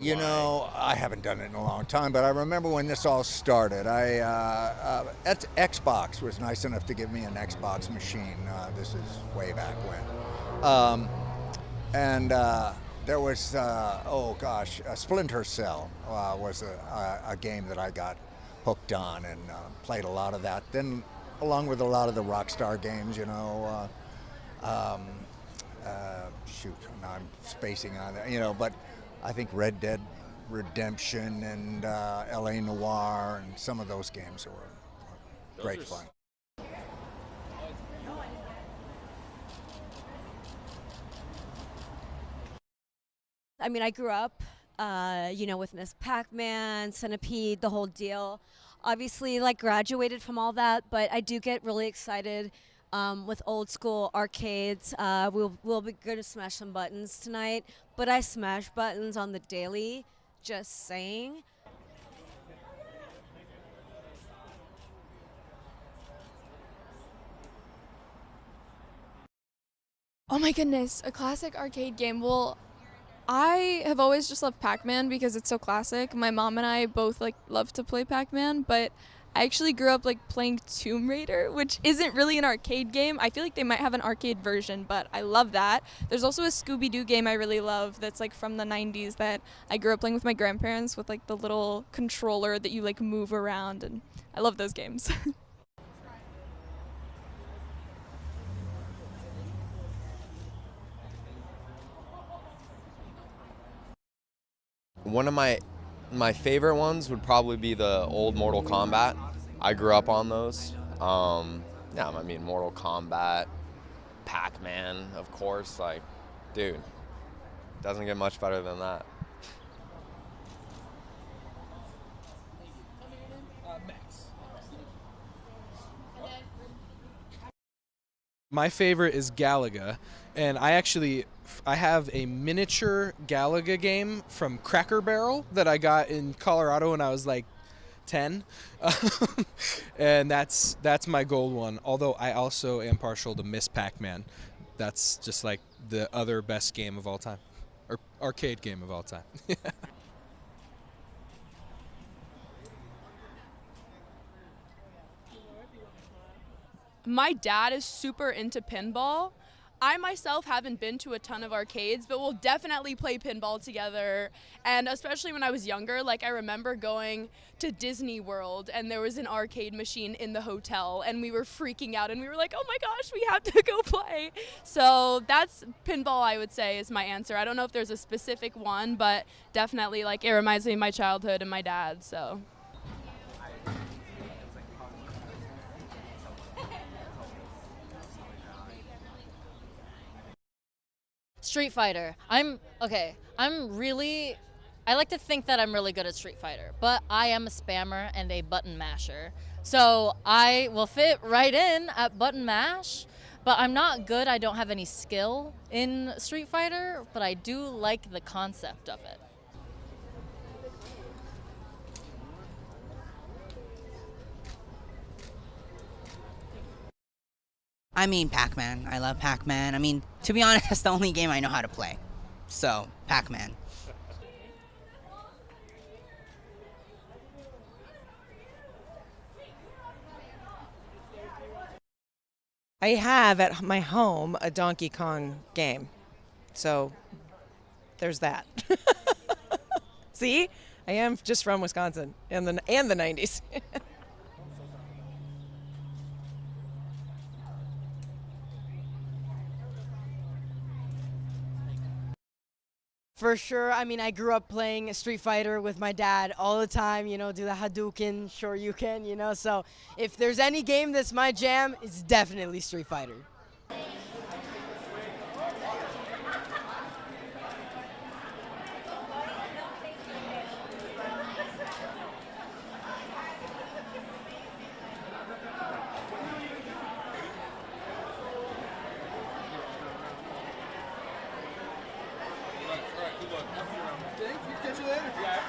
You know, I haven't done it in a long time, but I remember when this all started. Xbox was nice enough to give me an Xbox machine. This is way back when. And there was, oh gosh, Splinter Cell was a game that I got hooked on and played a lot of that. Then, along with a lot of the Rockstar games, you know, shoot, now I'm spacing on that, you know, but I think Red Dead Redemption and LA Noire and some of those games were great fun. I mean, I grew up, with Miss Pac-Man, Centipede, the whole deal. Obviously, like, graduated from all that, but I do get really excited with old school arcades. We'll be going to smash some buttons tonight, but I smash buttons on the daily, just saying. Oh my goodness, a classic arcade game. Well, I have always just loved Pac-Man because it's so classic. My mom and I both love to play Pac-Man, but I actually grew up playing Tomb Raider, which isn't really an arcade game. I feel like they might have an arcade version, but I love that. There's also a Scooby-Doo game I really love that's from the 90s that I grew up playing with my grandparents with the little controller that you move around, and I love those games. One of my favorite ones would probably be the old Mortal Kombat. I grew up on those. Yeah, I mean Mortal Kombat, Pac-Man, of course. Dude, doesn't get much better than that. My favorite is Galaga, and I have a miniature Galaga game from Cracker Barrel that I got in Colorado when I was 10, and that's my gold one. Although I also am partial to Miss Pac-Man. That's just the other best game of all time, or arcade game of all time. My dad is super into pinball. I myself haven't been to a ton of arcades, but we'll definitely play pinball together. And especially when I was younger, I remember going to Disney World and there was an arcade machine in the hotel and we were freaking out and we were like, oh my gosh, we have to go play. So that's pinball, I would say, is my answer. I don't know if there's a specific one, but definitely it reminds me of my childhood and my dad, so. Street Fighter. I like to think that I'm really good at Street Fighter, but I am a spammer and a button masher. So I will fit right in at button mash, but I'm not good. I don't have any skill in Street Fighter, but I do like the concept of it. I mean, Pac-Man. I love Pac-Man. I mean, to be honest, that's the only game I know how to play. So, Pac-Man. I have at my home a Donkey Kong game. So, there's that. See? I am just from Wisconsin and the 90s. For sure. I mean, I grew up playing Street Fighter with my dad all the time, do the Hadouken, sure you can, So if there's any game that's my jam, it's definitely Street Fighter. Thank you. Catch you later.